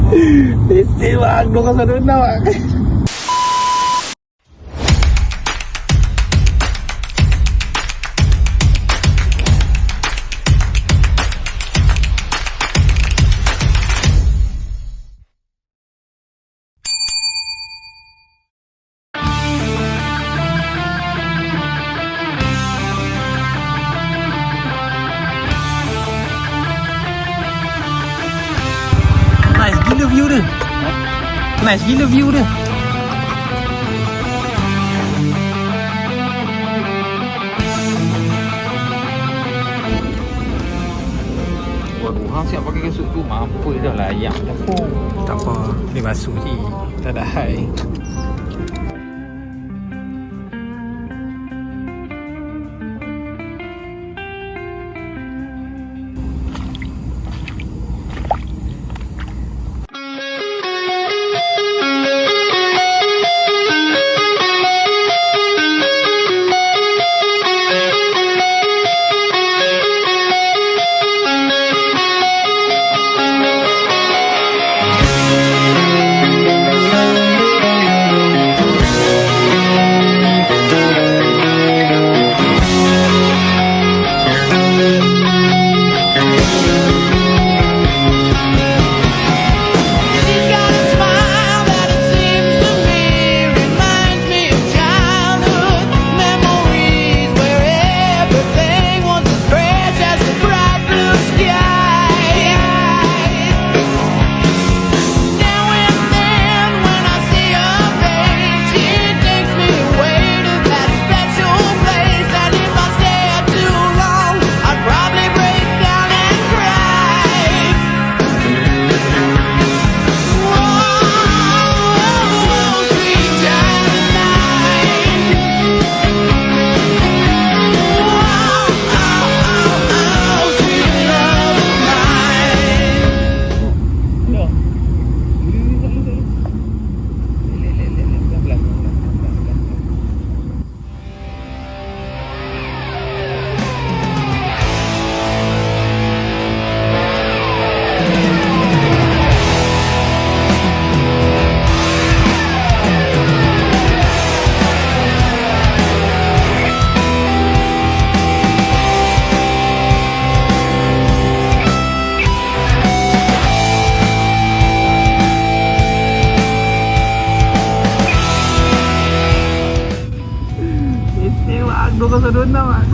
Isi bang, dua kosong dua bang. Nice gila view dia. Nice gila view dia. Waduh, hang siap pakai kasut tu mampu dah layak dah pun. Tak apa, dia basuh je. Tak ada hai. Isi bang, dua kosong dua bang.